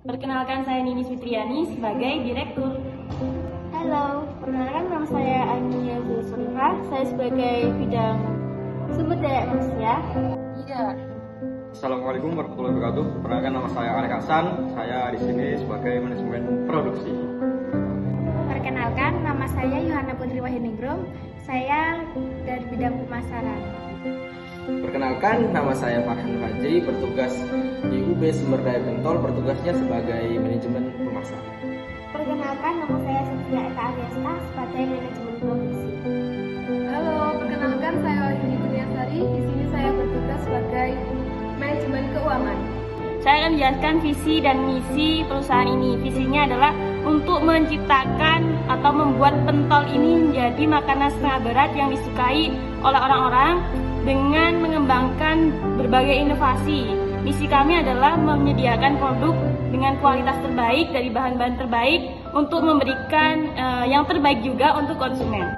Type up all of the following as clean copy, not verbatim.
Perkenalkan, saya Nini Fitriani sebagai Direktur. Halo, perkenalkan nama saya Ania Zulfa. Saya sebagai bidang sumber daya manusia. Iya. Assalamualaikum warahmatullahi wabarakatuh. Perkenalkan, nama saya Alek Hasan. Saya di sini sebagai manajemen produksi. Perkenalkan, nama saya Yohana Putri Wahyuningrum. Saya dari bidang pemasaran. Perkenalkan, nama saya Farhan Fajri, bertugas di UB Sumber Daya Pentol, bertugasnya sebagai manajemen pemasaran. Perkenalkan, nama saya Sofia Eka Aryasta sebagai manajemen produksi. Halo, perkenalkan saya Wahyuni Kurniasari. Di sini saya bertugas sebagai manajemen keuangan. Saya akan menjelaskan visi dan misi perusahaan ini. Visinya adalah untuk menciptakan atau membuat pentol ini menjadi makanan setengah berat yang disukai oleh orang-orang dengan mengembangkan berbagai inovasi. Misi kami adalah menyediakan produk dengan kualitas terbaik dari bahan-bahan terbaik untuk memberikan yang terbaik juga untuk konsumen.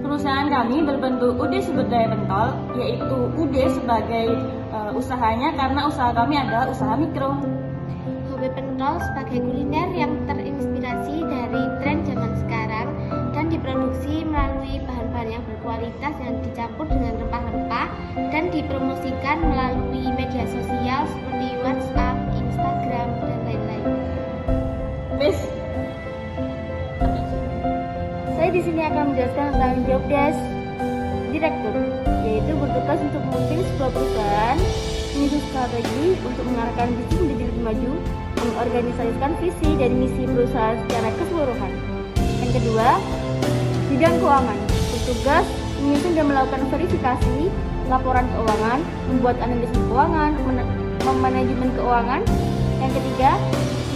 Perusahaan kami berbentuk UD Sumber Daya Pentol, yaitu UD sebagai usahanya karena usaha kami adalah usaha mikro. Hobi pentol sebagai kuliner yang terinspirasi dari tren zaman sekarang dan diproduksi melalui bahan-bahan yang berkualitas yang dicampur dengan rempah-rempah dan dipromosikan melalui media sosial seperti WhatsApp, Instagram, dan lain-lain. Miss, Saya di sini akan menjelaskan tentang job desk direktur, yaitu bertugas untuk memimpin sebuah perusahaan, menyusun strategi untuk mengarahkan bisnis menjadi lebih maju, mengorganisasikan visi dan misi perusahaan secara keseluruhan. Yang kedua, bidang keuangan, bertugas menyusun dan melakukan verifikasi laporan keuangan, membuat analisis keuangan, memanajemen keuangan. Yang ketiga,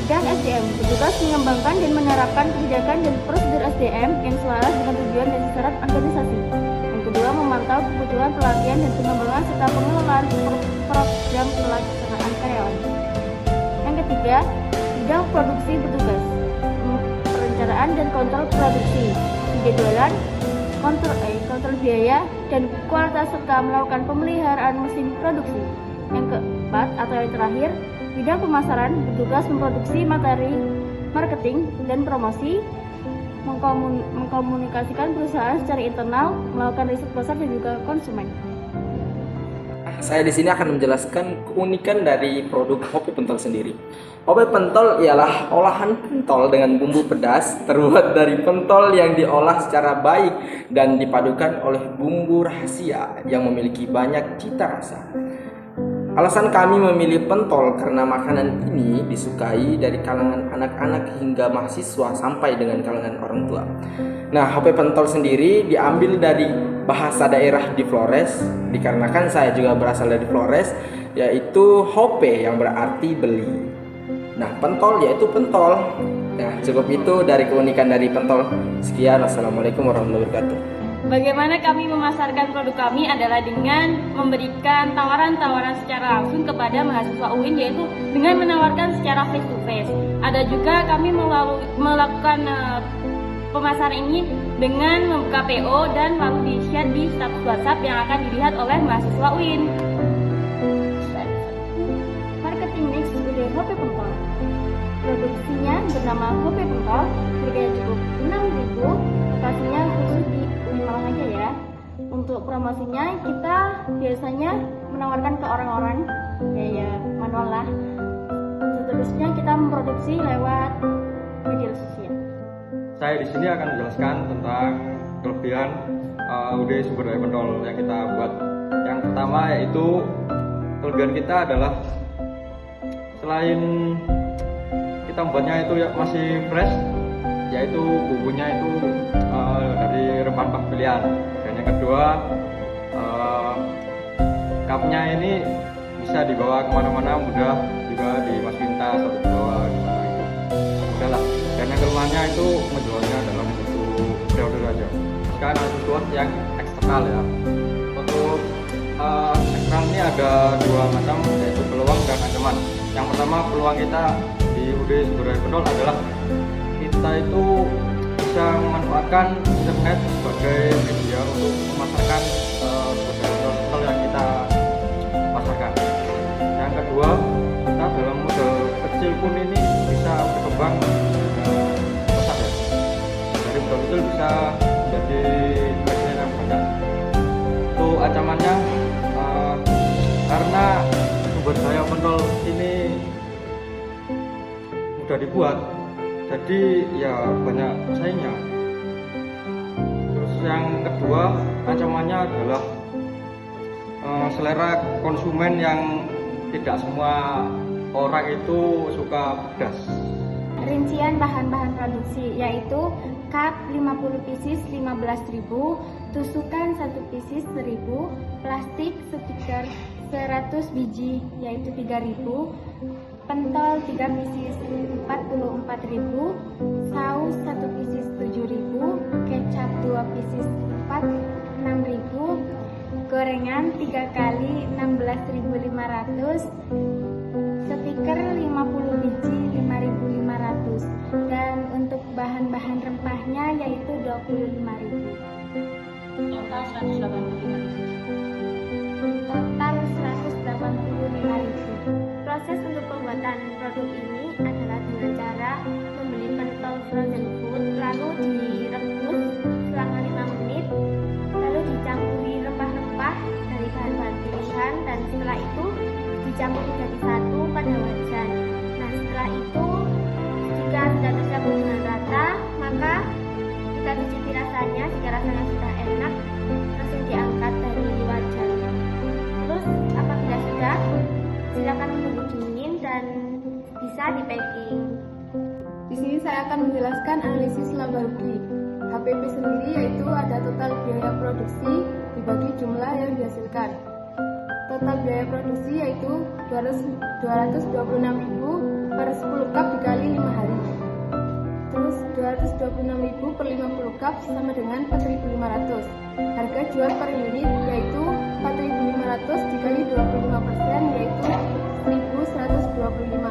bidang SDM, bertugas mengembangkan dan menerapkan kebijakan dan prosedur SDM yang selaras dengan tujuan dan sasaran organisasi. Yang kedua, memantau kebutuhan pelatihan dan pengembangan serta pengelolaan program pelaksanaan karyawan. Yang ketiga, bidang produksi, bertugas perencanaan dan kontrol produksi, penjadwalan, kontrol biaya dan kualitas serta melakukan pemeliharaan mesin produksi. Yang keempat atau yang terakhir, bidang pemasaran, bertugas memproduksi materi marketing dan promosi, mengkomunikasikan perusahaan secara internal, melakukan riset pasar dan juga konsumen. Saya di sini akan menjelaskan keunikan dari produk Hope Pentol sendiri. Hope Pentol ialah olahan pentol dengan bumbu pedas terbuat dari pentol yang diolah secara baik dan dipadukan oleh bumbu rahasia yang memiliki banyak cita rasa. Alasan kami memilih pentol karena makanan ini disukai dari kalangan anak-anak hingga mahasiswa sampai dengan kalangan orang tua. Nah, Hope Pentol sendiri diambil dari bahasa daerah di Flores, dikarenakan saya juga berasal dari Flores, yaitu Hope yang berarti beli. Nah, pentol yaitu pentol. Nah, cukup itu dari keunikan dari pentol. Sekian, wassalamualaikum warahmatullahi wabarakatuh. bagaimana kami memasarkan produk kami adalah dengan memberikan tawaran-tawaran secara langsung kepada mahasiswa UIN, yaitu dengan menawarkan secara face to face. Ada juga kami melakukan pemasaran ini dengan membuka PO dan lalu di-share di status WhatsApp yang akan dilihat oleh mahasiswa UIN. Marketing mix dari Hope Pentol. Produksinya bernama Hope Pentol, harganya cukup 6.000, lokasinya khusus di UIN Malang aja ya. Untuk promosinya kita biasanya menawarkan ke orang-orang ya manual lah. Seterusnya kita memproduksi lewat media sosial. Saya di sini akan menjelaskan tentang kelebihan UD Sumber Daya Pentol yang kita buat. Yang pertama yaitu kelebihan kita adalah selain kita membuatnya itu ya masih fresh, yaitu bumbunya itu dari rempah-rempah pilihan. Dan yang kedua, cupnya ini bisa dibawa kemana-mana, mudah juga dimasukin tas atau dibawa kemana itu mudah lah. Dan yang kelimanya itu menjualnya dalam bentuk pre-order aja. Sekarang ada sesuatu yang eksternal ya. Untuk eksternal ini ada dua macam, yaitu peluang dan ancaman. Yang pertama, peluang kita di UD Sumber Daya Pentol adalah kita itu bisa memanfaatkan internet sebagai media untuk memasarkan produk yang kita pasarkan. Yang kedua, kita dalam modal kecil pun ini menjadi presiden yang banyak. Untuk ancamannya karena sumber daya pentol ini mudah dibuat, jadi ya banyak saingnya. Terus yang kedua ancamannya adalah selera konsumen yang tidak semua orang itu suka pedas. Rincian bahan-bahan produksi yaitu cup 50 pieces 15.000, tusukan 1 pieces 1.000, plastik stiker 100 biji yaitu 3.000, pentol 3 pieces 44.000, saus 1 pieces 7.000, kecap 2 pieces 6.000, gorengan 3 kali 16.500, stiker 50 biji 5.500, dan untuk bahan-bahan rempahnya yaitu 25.000. Total 185. Total 185.000. Proses untuk pembuatan produk ini adalah dengan cara membeli pentol frozen food, lalu direbus selama 5 menit, lalu dicampuri rempah-rempah dari bahan-bahan pilihan, dan setelah itu dicampur menjadi satu pada wajan. Nah, setelah itu jika sudah tercampur dengan rata, maka kita cicipi rasanya. Jika rasanya sudah enak, langsung diangkat dari wajan. Terus apabila sudah, silakan menunggu dingin dan bisa di packing. Di sini saya akan menjelaskan analisis laba rugi. HPP sendiri yaitu ada total biaya produksi dibagi jumlah yang dihasilkan. Total biaya produksi yaitu 226.000 per 10 cup dikali 5 hari. Terus 226.000 per 50 cup sama dengan 4.500. Harga jual per unit yaitu 4.500 dikali 25% yaitu 1.125.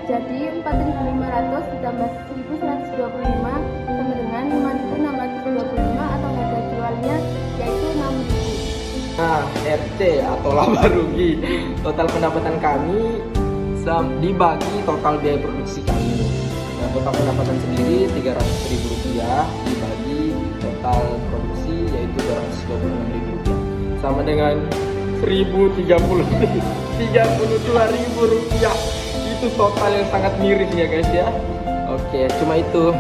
Jadi 4.500 ditambah 1.125 sama dengan 5.625 atau harga jualnya yaitu 6.000. Nah, RC atau laba rugi, total pendapatan kami dibagi total biaya produksi kami. Nah, total pendapatan sendiri Rp300.000 dibagi total produksi yaitu Rp226.000 sama dengan Rp1.032.000. Itu total yang sangat miris ya guys ya. Oke, cuma itu.